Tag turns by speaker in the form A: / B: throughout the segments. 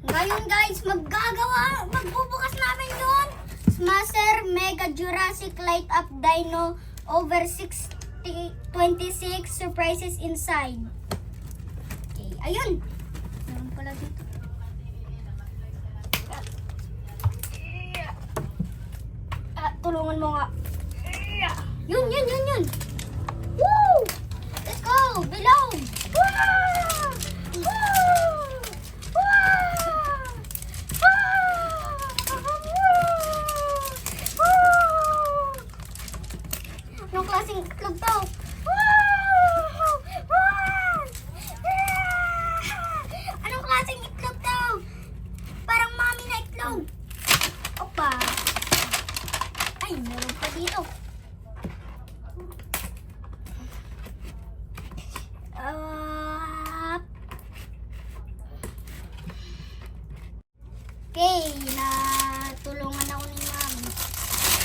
A: Ngayon guys, magbubukas namin yun. Smasher Mega Jurassic Light Up Dino over 26 surprises inside. Okay, ayun. Meron pala dito. Tulungan mo nga. Yun. Woo! Let's go! Below! Wow! Anong klaseng itlog to? Anong klaseng itlog to? Parang mami na itlog. Opa. Ay, meron pa dito. Okay, natulungan ako ni mami.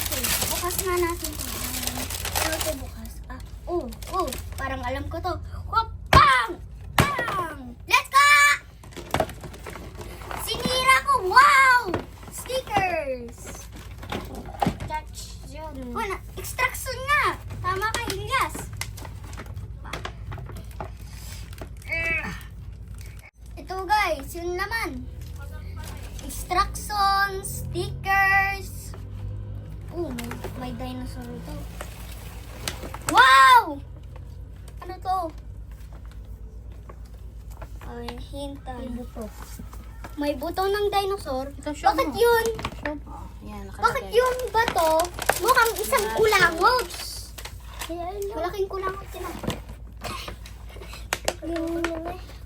A: Okay, bukas na natin ito. Ano ito bukas? Parang alam ko to. Bang! Bang! Let's go! Sinira ko! Wow! Stickers!
B: Touch yun.
A: Extraction nga! Tama ka, Ilyas. Ito guys, yun naman. Extraction, stickers. May dinosaur ito. Wow! Ano to? Ay, hintay. May buto ng dinosaur.
B: Ito, show
A: Bakit
B: mo.
A: yun?
B: Yan,
A: Bakit yung bato mukhang isang kulangot? Malaking kulangot sila.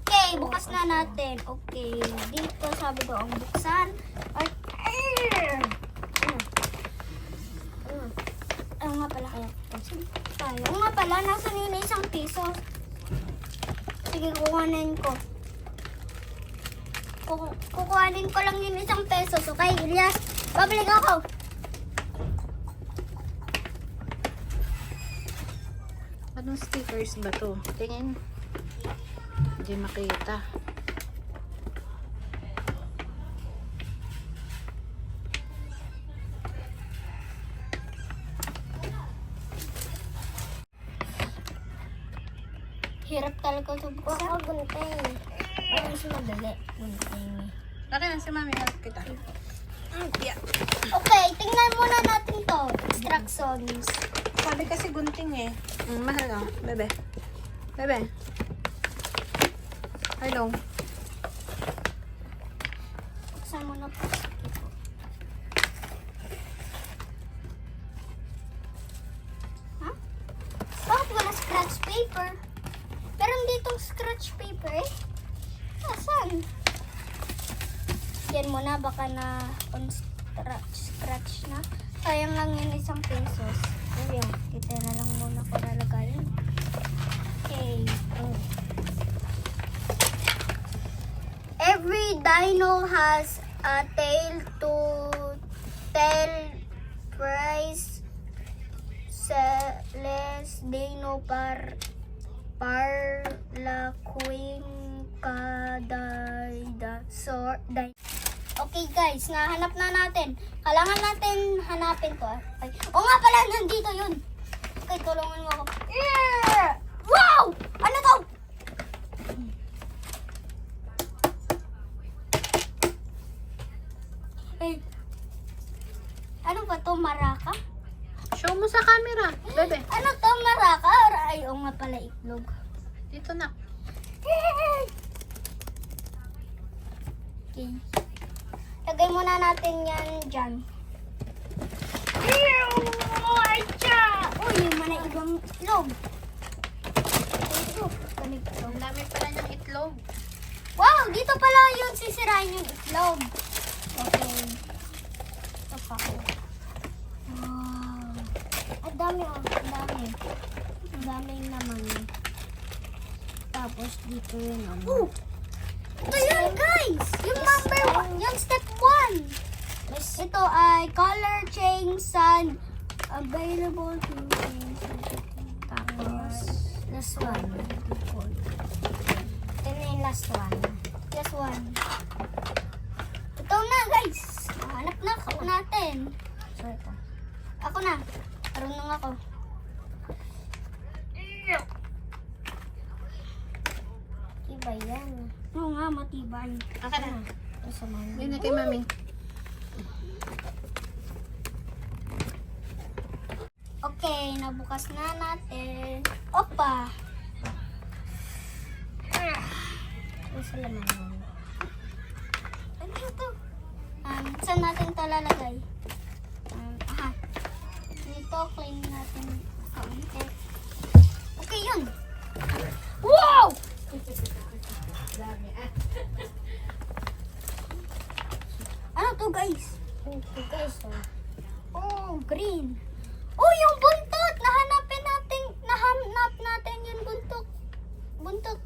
A: Okay, bukas na natin. Okay, dito sabi ko ang buksan. At, ano nga pala? Ano nga pala? Nasaan yun na isang piso? Sige, kukuhanin ko. Kukuhanin ko lang yun isang peso. So, kay Ilyas, babalik ako.
B: Anong stickers ba to? Tingin. Hindi makita.
A: Hirap talaga ito buksan.
B: Ako, gunting. Ano mas madali? Gunting. Okay na si mami. Harap kita. Yeah.
A: Okay, tingnan muna natin to. Instructions.
B: Sabi kasi gunting eh. Mahal lang. Bebe. Bebe. Hello.
A: Buksan mo na po. Ha? Bakit wala scratch paper? Meron ditong scratch paper eh. Asan? Yan muna, baka na scratch na. Sayang lang yun isang pesos. Ayan, kita na lang muna ko lalagayin. Okay. Every dino has a tail to tell price. Celeste dino parlaquin Okay guys, nahanap na natin. Kailangan natin hanapin to. Ay. O nga pala, nandito yun. Okay, tulungan mo ako. Yeah! Wow! Ano to? Eh, ano ba to? Maraka?
B: Show mo sa camera. Bebe.
A: Ano to? Maraka? Ay, o nga pala itlog.
B: Dito na.
A: Okay. Lagay muna natin yan dyan. Uy, yung mga ibang itlog.
B: Ang dami pala ng itlog.
A: Wow, dito pala yun sisirain yung itlog. Okay. Ito pa. Wow. Ang dami oh. Ang dami. Ang dami naman. Tapos dito yun. Ito yun guys! Yung number 1. Yung step 1. Ito ay color change sun. Available to change. Tapos last one. Ito na yung last one. Last one. natin.
B: Sorry ka.
A: Ako na. Marunong ako.
B: Iba yan.
A: Oo nga, matibay.
B: Aka na. Isa mo.
C: Yun na kay mami.
A: Okay, nabukas na natin. Opa!
B: Isa laman mo.
A: Ano ito? Saan natin ito lalagay? Dito, clean natin kaunti. Okay, yun. Wow! Ano to, guys?
B: Okay guys,
A: Oh, green. Oh, yung buntot! Nahanap natin yung buntot. Buntot.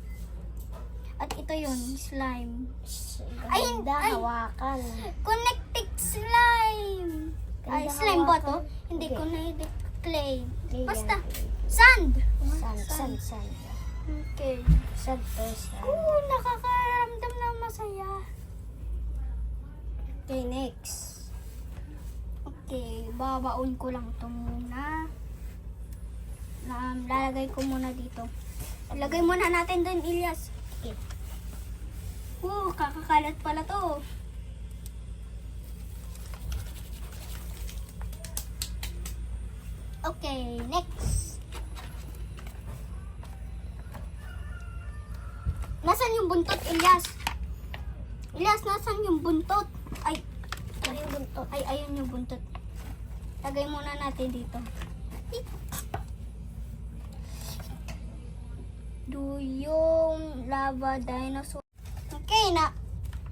A: At ito yun, slime. Ay,
B: ganda,
A: ay.
B: hawakan.
A: Connected slime. Ay,
B: Ganda
A: slime ba to?
B: hawakan.
A: Hindi,
B: Hindi.
A: connected clay.
B: Clay
A: Basta,
B: yan.
A: sand.
B: Sand.
A: Okay.
B: Sand to sand.
A: Oo, nakakaramdam ng masaya.
B: Okay, next.
A: Okay, babaon ko lang ito muna. Lalagay ko muna dito. Lagay muna natin doon, Ilyas.
B: Okay.
A: Kakakalat pala to. Okay, next. Nasaan yung buntot, Ilyas? Ilyas, nasaan yung buntot? Ay,
B: Ano yung buntot?
A: ay, ayun yung buntot. Lagay muna natin dito. Do yung lava dinosaur. Okay na.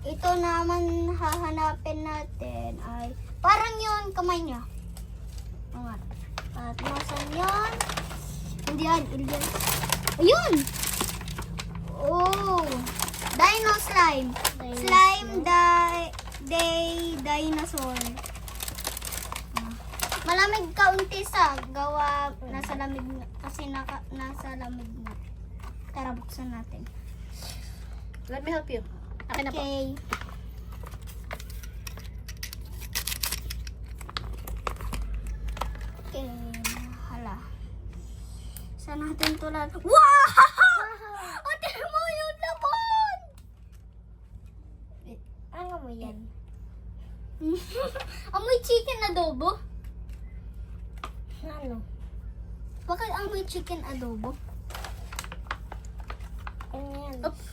A: Ito naman hahanapin natin ay parang yon kamay niya. Mga. At nasan yon? Hindi yan. Ilyas. Ayun! Oh! Dino slime. Slime dinosaur. Malamig kaunti sa gawa nasa lamig na, kasi nasa lamig na. Tara buksan natin.
C: Let me help you. Akin na po.
A: Okay. Okay. Hala. Saan natin ito lahat? Wow! Ate mo yung laban!
B: Ano mo yan?
A: Amoy chicken adobo?
B: Ano?
A: Bakit amoy chicken adobo?
B: Ano yan?
C: Oops.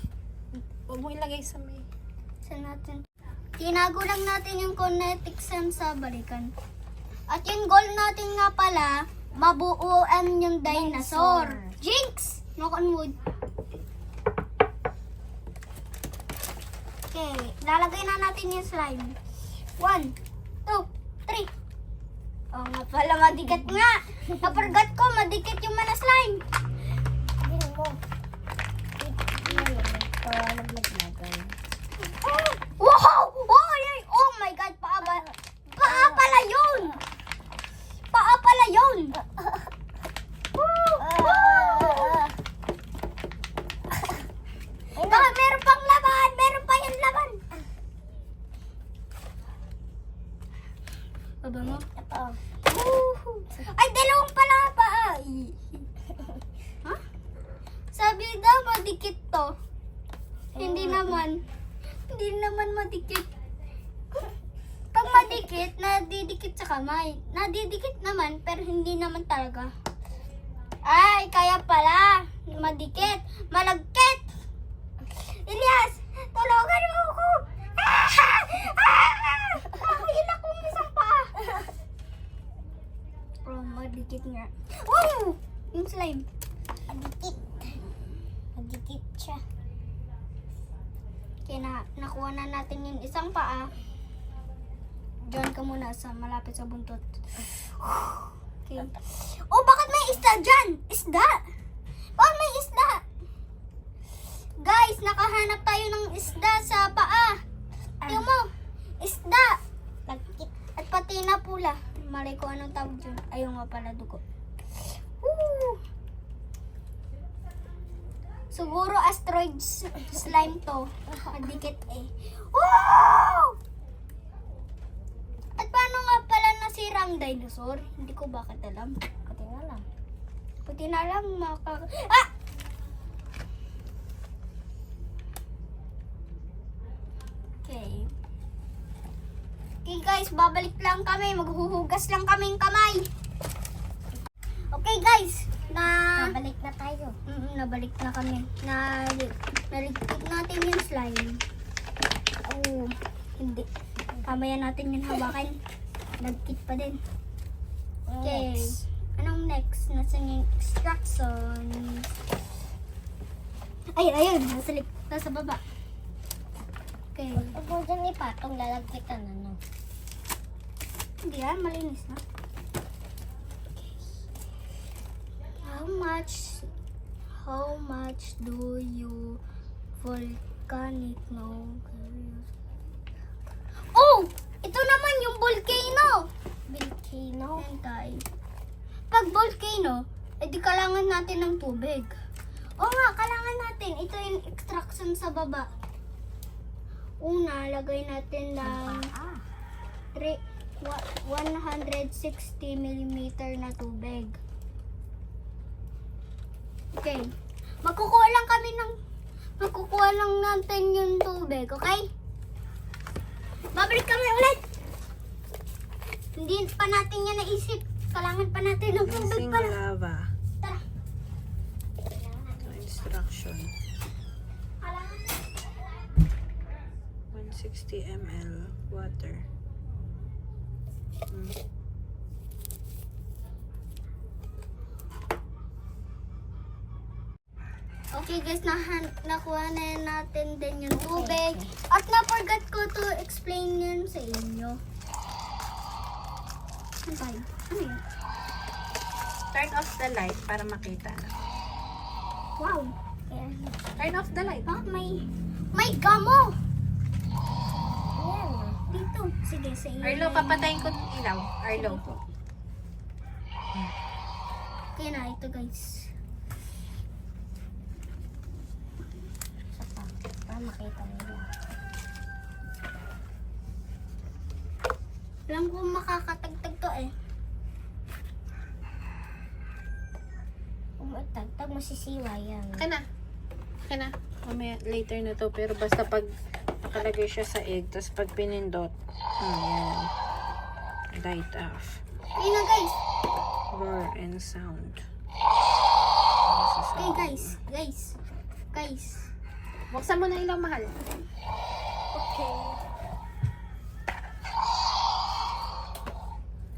C: Huwag mo ilagay sa may...
A: Saan natin? Tinago lang natin yung kinetic sand sa balikan. At yung goal natin nga pala, mabuuan yung dinosaur. Jinx! Knock on wood. Okay, lalagay na natin yung slime. 1, 2, 3. Oh nga pala, madikit nga. Napargat ko, madikit yung mana slime.
B: Hindi mo. Para naglaglagan.
A: Wow! Oh my God, paa pala yun! Paa pala yun! Bakit meron pang laban? Meron pa yung laban. Baba mo?
B: Ito.
A: Ay, dalawang pala pa. Ha? Sabi daw madikit to. Hindi naman. Hindi naman madikit. Pag madikit, nadidikit sa kamay. Nadidikit naman, pero hindi naman talaga. Ay, kaya pala. Madikit. Malagkit. Ilyas, tulungan mo ako. Nakahila ko yung isang paa. Oh, madikit nga. Oh! Yung slime.
B: Madikit. Madikit siya.
A: Kaya nakuha na natin yung isang paa. Diyan ka muna sa malapit sa buntot. Okay. Oh, bakit may isda dyan? Isda! Bakit may isda? Guys, nakahanap tayo ng isda sa paa. Tingnan mo. Isda.
B: Madikit.
A: At pati na pula. Malay ko anong tawag dyan. Ayun nga pala, dugo. Woo! Siguro asteroid slime to. Madikit eh. Wow! At dinosaur? Hindi ko bakit alam.
B: Pati nga lang.
A: Buti na lang Ah! Okay. Okay guys, babalik lang kami. Maghuhugas lang kaming kamay. Okay guys,
B: Nabalik na tayo.
A: nabalik na kami. Naligpit natin yung slime. Oh, hindi. Kamaya natin yung hawakan. Nagkit pa din. Okay.
B: Next.
A: Anong next? Nasaan yung extractions? Ay, ayun. Nasa baba. Okay.
B: Huwag mo dyan ipatong, lalagkitan ano.
A: Hindi yan, malinis na. How much do you volcanic no? Oh! Ito naman yung volcano!
B: Volcano.
A: Hintay. Pag volcano, edi kailangan natin ng tubig. Oo nga, kailangan natin. Ito yung extraction sa baba. Una, lagay natin ng 160 mm na tubig. Okay. Magkukuha lang natin yung tubig, okay? Babalik kami ulit. Hindi pa natin yan naisip. Kailangan pa natin ng tubig
C: Using
A: pala.
C: lava.
A: Tara.
C: Ito instruction.
A: Kailangan na.
C: 160 ml water.
A: Okay guys, nakuha na natin din yung tubig. At na-forgot ko to explain yun sa inyo. Ano ba yun? Ano yun?
C: Turn off the light para makita.
A: Wow. Ayan.
C: Turn off the light.
A: Bakit may gamo?
B: Ayan.
A: Dito. Sige, sa iyo.
C: Arlo, papatayin ko ng ilaw. Arlo.
A: Okay na, ito guys.
B: Isa pa. Para makita nila.
A: Alam ko makakatagtag to eh.
B: Kung magtagtag, masisiwa yan.
C: Okay na. Okay na. Mamaya, later na to. Pero basta pag nakalagay siya sa egg, tapos pag pinindot, ayan. Light off.
A: Ayun na guys.
C: Roar and sound.
A: Okay guys.
C: Buksan mo na ilaw, mahal.
A: Okay.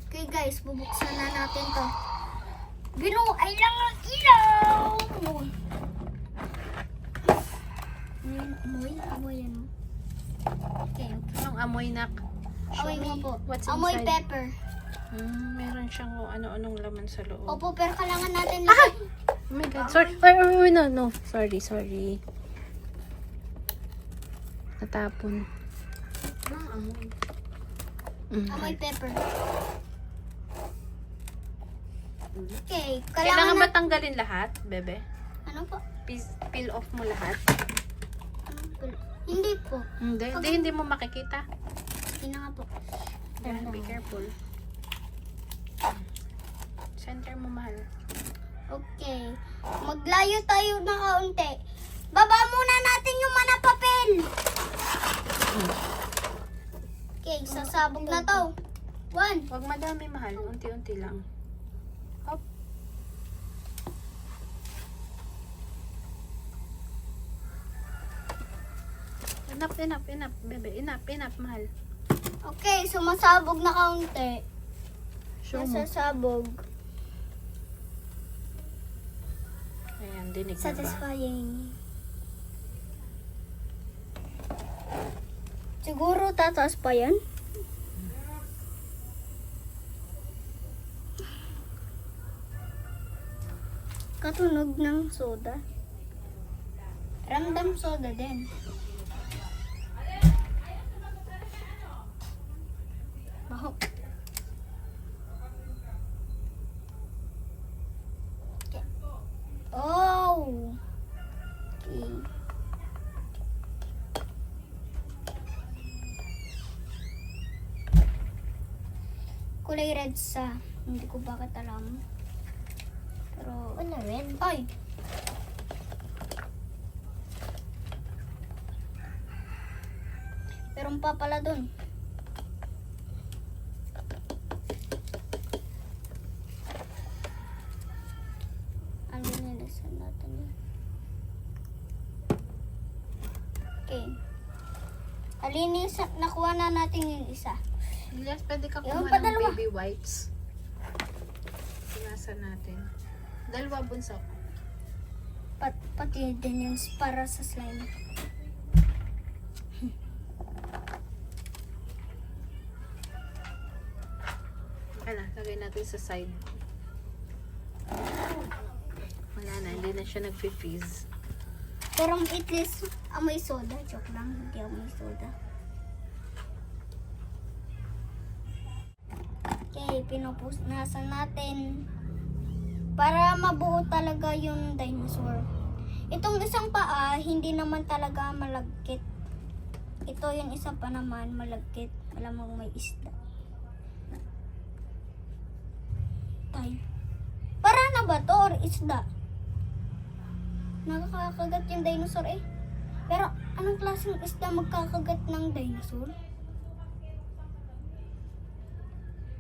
A: Okay guys, bubuksan na natin to. Binuay lang ang ilaw! Amoy yan. Okay.
C: Anong amoy, nak?
A: Amoy mo po.
C: What's
A: Amoy
C: inside?
A: pepper.
C: Meron siyang ano-anong laman sa loob.
A: Opo, pero kailangan natin lagay.
C: Oh my God. Sorry. No. Sorry. Natapon. Amoy.
A: Amoy pepper. Okay,
C: Kailangan ba
A: na...
C: tanggalin lahat, bebe?
A: Ano po?
C: Peel off mo lahat?
A: Hindi po.
C: Hindi mo makikita.
A: Hindi na nga po.
C: Yan, be careful. Center mo, mahal.
A: Okay. Maglayo tayo na kaunti. Baba muna natin yung manapapel. Okay, sasabog na to. 1.
C: Huwag madami, mahal. Unti-unti lang. Hop. Enough, bebe. Enough, mahal.
A: Okay, sumasabog na kaunti.
C: Show mo.
A: Nasasabog.
C: Ayan, dinig na ba?
A: Satisfying. Siguro tataas pa yan. Katunog ng soda. Ramdam soda din. Baho. Okay. Oh! Okay. kulay red sa. Hindi ko bakit alam. Pero,
B: Ano red?
A: ay! Meron pa pala dun. Ano nilisan natin yun? Okay. Alinis, nakuha na natin yung isa.
C: Elias, pwede ka
A: Yung
C: kumuha ng
A: padalawa.
C: baby wipes. Punasan natin. Dalawa bunso.
A: Pati din yung para sa slime.
C: Okay na, lagay natin sa side. Wala na, hindi na siya nag-freeze.
A: Pero at least amoy soda. Joke lang, hindi amoy soda. Okay, pinupunasan natin. Para mabuo talaga yung dinosaur. Itong isang paa, hindi naman talaga malagkit. Ito yung isa pa naman, malagkit. Alam mo may isda. Tay. Para na ba to or isda? Nakakagat yung dinosaur eh. Pero anong klaseng isda magkakagat ng dinosaur?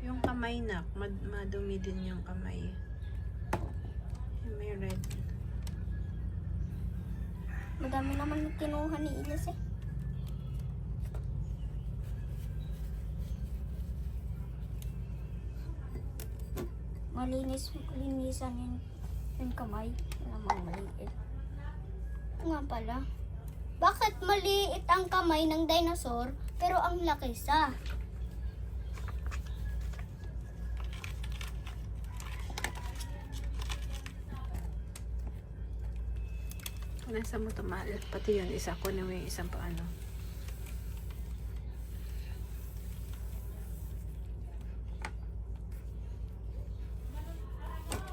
C: Yung kamay na, madumi din yung kamay. Yung may red.
A: Madami naman yung kinuha ni Ilis eh. Linisan yung kamay. Namang maliit. Nga pala. Bakit maliit ang kamay ng dinosaur pero ang laki sa?
C: Nasa mo ito, mahal. Pati yun, isa. Kunin mo yung isang paano.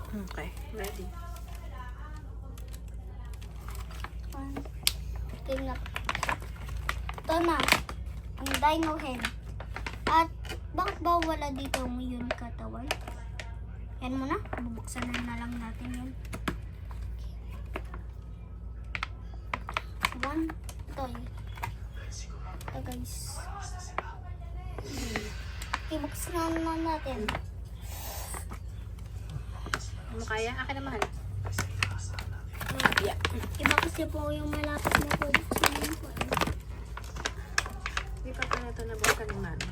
C: Okay, ready.
A: Tingnan. Ito na. Ang dino head. At bakit ba wala dito yung katawan? Yan muna. Bubuksan na lang natin yan. One. Ito yun. Ito guys. Okay, buksan na natin.
C: Ano kaya? Akin na, mahal. Yeah.
A: Iba kasi po yung malapit na po. Buksan yun po.
C: Hindi pa pala ito nabukan ni mami.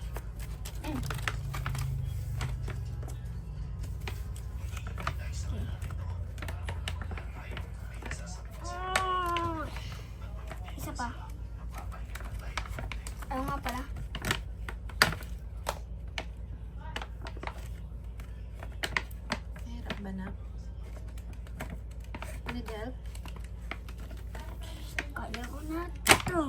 A: Isa pa. Ayaw nga pala.
C: Hirap ba na? Need help?
A: Kaya ko na ito.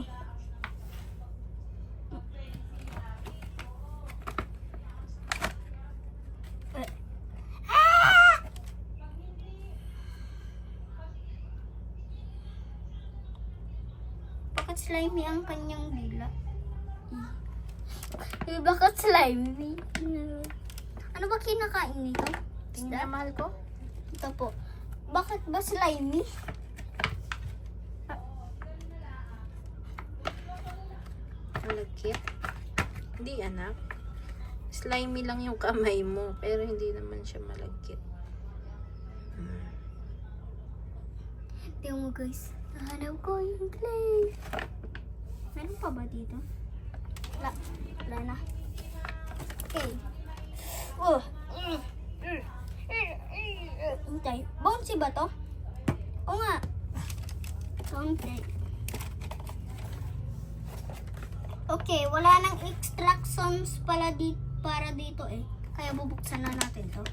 A: Bakit slimy ang kanyang dila? Bakit slimy? Ano ba kinakain nito?
C: Tingnan na, mahal ko.
A: Ito po. Bakit ba slimy?
C: Malagkit. Hindi, anak. Slimy lang yung kamay mo, pero hindi naman siya malagkit.
A: Tingnan mo guys. Nahanap ko yung clay. Meron pa ba dito? Wala na. Okay. Oh. Hintay. Bouncy ba to? Oo nga. Hintay. Okay, wala nang extractions pala para dito eh. Kaya bubuksan na natin to.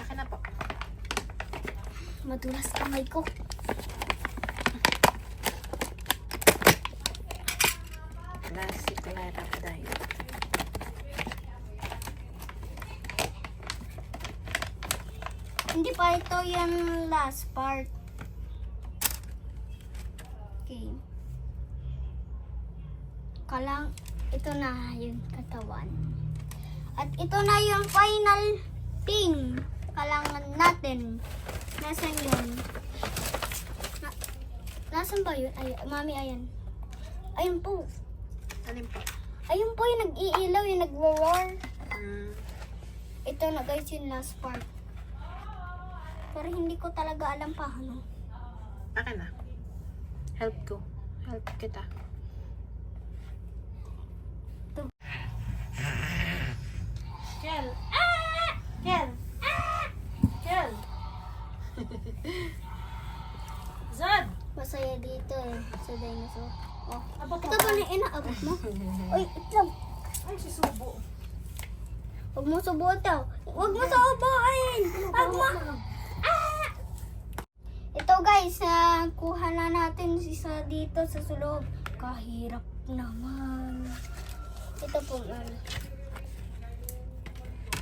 C: Akin na po.
A: Madulas kamay ko.
C: Classic Clara Diet.
A: Hindi pa ito yung last part. Okay. ito na yung katawan. At ito na yung final thing. Kailangan natin. Nasaan yun? Nasaan ba yun? Ay, mami, ayan. Ayun po.
C: Alin pa?
A: Ayun po yung nag-iilaw, yung nag-roar.
C: Hmm.
A: Ito na guys yung last part. Pero hindi ko talaga alam paano.
C: Akin na. Help ko. Help kita. Kel! Ah! Kel! Ah! Kel! Zod!
A: Masaya dito eh, sa dinosaur. Oh.
C: Abot
A: Ito ba na inaabot mo? Uy, itlog.
C: Ay, si Subo.
A: Huwag mo subutin. Huwag mo subutin. Huwag mo. Ah! Ito guys, kuha na natin isa dito sa sulog. Kahirap naman. Ito po.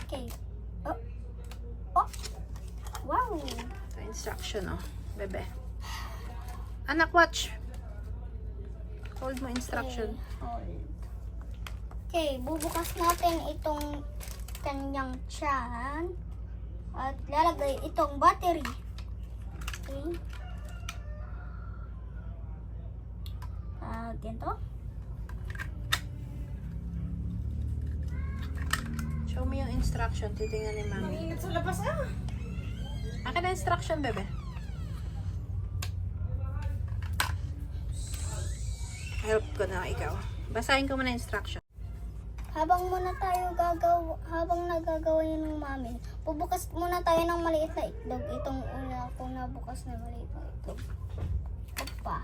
A: Okay. Oh. Oh. Wow.
C: Ito instruction, oh. Bebe. Anak, watch. Hold mo instruction.
A: Okay, hold. Okay, bubukas natin itong kanyang tiyan. At lalagay itong battery. Okay. Ganito.
C: Show me yung instruction. Titingnan ni mami.
B: Mainit sa labas ah.
C: Akin na instruction, bebe. Help ko na ikaw. Basahin ko muna instruction.
A: Habang nagagawa yun ng mami, bubukas muna tayo ng maliit na itlog. Itong una kong nabukas na maliit na itlog. Opa.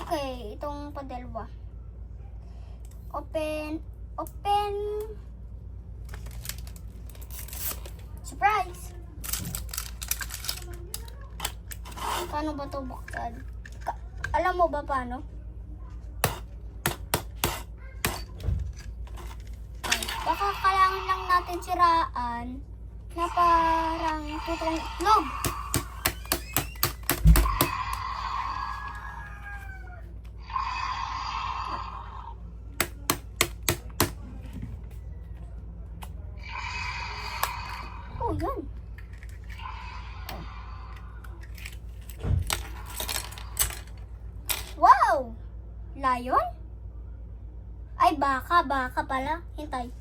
A: Okay, itong padalwa. Open. Open. Surprise! Paano ba ito buksan? Alam mo ba paano? Baka kailangan lang natin siraan na parang tutong itlog. Oh, yan. Wow! Lion? Ay, baka pala. Hintay.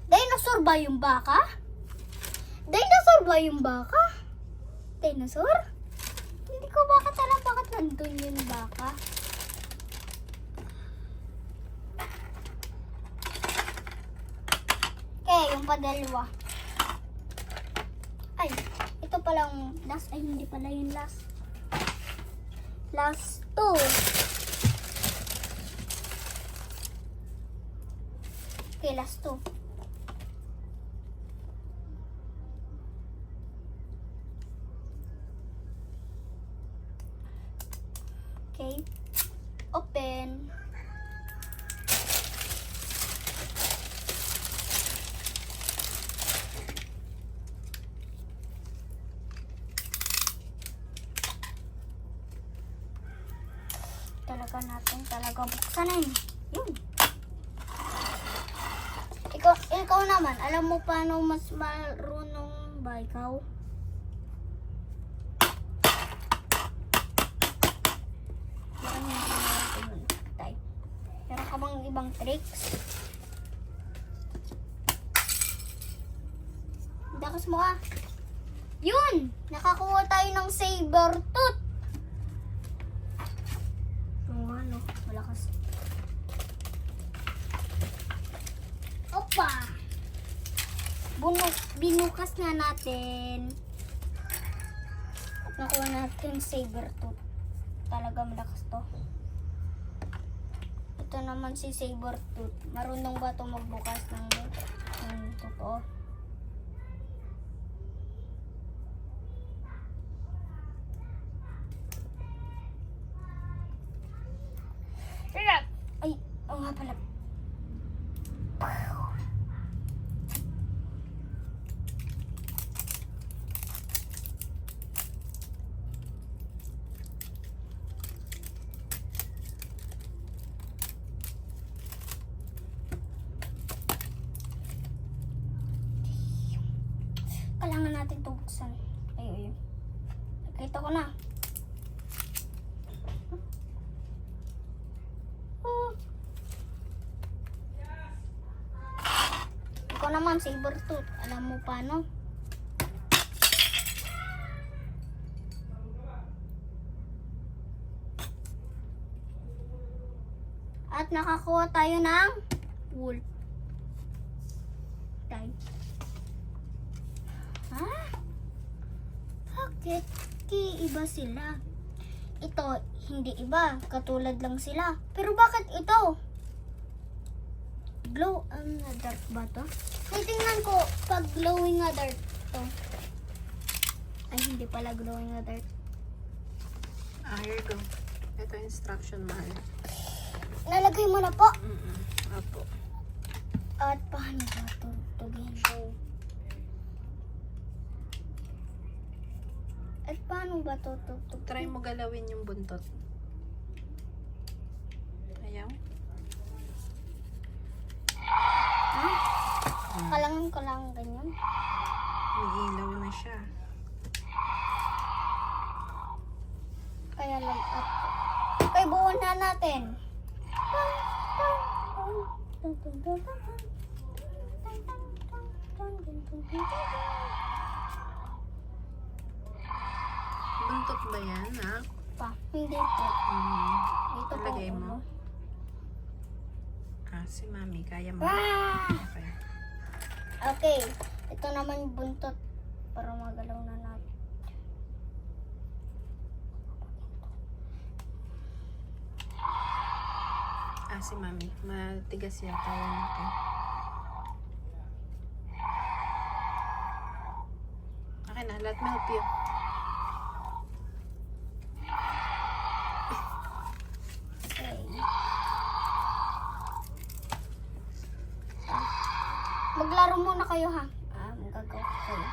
A: Dinosaur ba yung baka? Dinosaur ba yung baka? Dinosaur? Hindi ko bakit alam bakit nandun yung baka. Okay, yung padalwa. Ay, ito palang last. Ay, hindi pala yung last. Last 2. Okay, last 2. Okay. Open. Talaga buksan na yun. Yun. Ikaw naman, alam mo paano mas marunong ba ikaw? Meron ka bang ibang tricks? Dakas mo ah. Yun! Nakakuha tayo ng saber tooth. Ano, malakas. Opa! Binukas na natin. At nakuha natin saber tooth. Talaga malakas to. Ito naman si saber tooth. Marunong ba ito magbukas ng totoo? Ay, oo nga pala. buksan. Ayun. Nakita ko na. Ikaw naman, saber tooth. Alam mo paano? At nakakuha tayo ng wool. Tayo. Ha? Bakit? Iba sila. Ito, hindi iba. Katulad lang sila. Pero bakit ito? Glow ang dark ba to? Titingnan ko pag glowing na dark to. Ay, hindi pala glowing na dark.
C: Here you go. Ito instruction, mahal.
A: Nalagay mo na po.
C: Opo.
A: At paano ba tugtugin? At paano ba tutugtugin?
C: Try mo galawin yung buntot. Ayaw?
A: Ha? Kalangan ko lang ganyan.
C: May ilaw na siya.
A: Kaya lang up. Okay, buuan na natin.
C: Buntot ba yan, ha?
A: Hindi po. Dito po.
C: Talagay mo. Si mami, kaya mo.
A: Ah!
C: Okay.
A: Okay. Ito naman yung buntot. Para magalaw na natin.
C: Si mami, matigas yata yan. Okay. Okay na, let me help you.
A: Okay. Maglaro muna kayo ha. Magagawa ko kayo.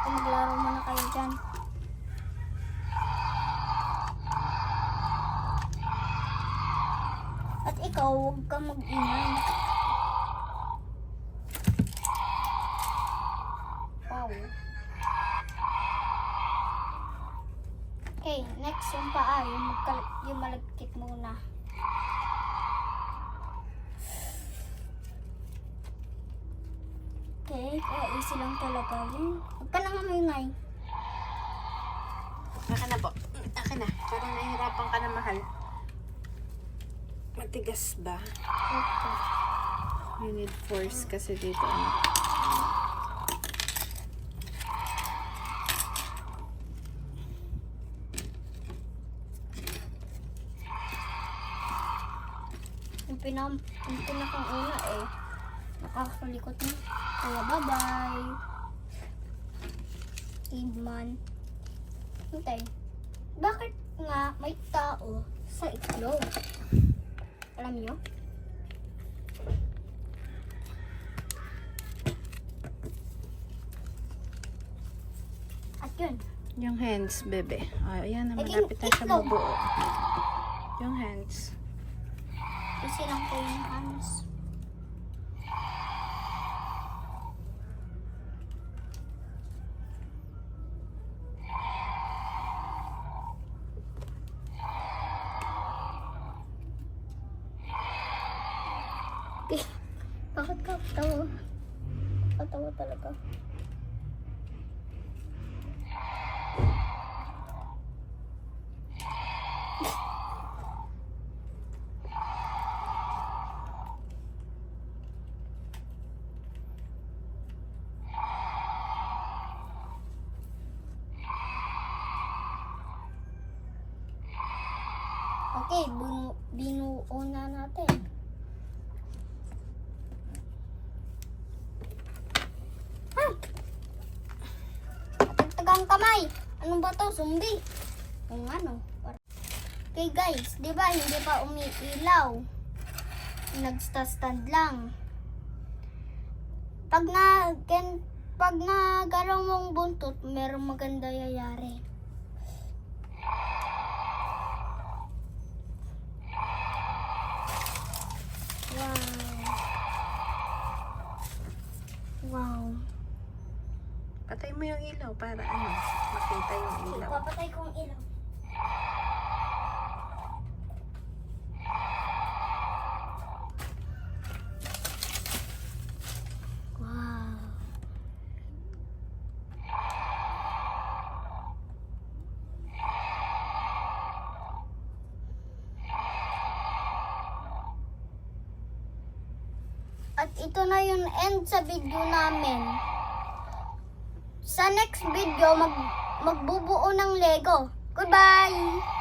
A: Maglaro muna kayo dyan. At ikaw, huwag kang mag-ingay. Wow. Okay, next yung paa. Yung malagkit muna. Okay, easy lang talaga yun. Huwag ka nang ingay.
C: Akin na po. Akin na. Parang nahihirapan ka na, mahal. Matigas ba?
A: Okay.
C: You need force kasi dito. Ano?
A: Yung pinakang una nakakalikot na. Kaya bye-bye. Caveman. Hintay. Bakit nga may tao sa itlog? Alam niyo? At yun.
C: Yung hands, bebe. Ayan na,
A: Naging
C: malapit na siya
A: itlog.
C: mabuo. Yung hands.
A: Kasi lang po yung hands. Bakit ka tawa? Katawa talaga. Okay, binuo na natin. Matagtagang kamay. Anong ba to? Zombie. Kung ano. Okay guys, di ba hindi pa umiilaw? Nagsta-stand lang. Pag nagalaw mong buntot, merong maganda yayari.
C: Patay mo yung ilaw para ano, makita yung ilaw.
A: Papatay ko ang ilaw. Wow. At ito na yung end sa video namin. Sa next video, magbubuo ng Lego. Goodbye!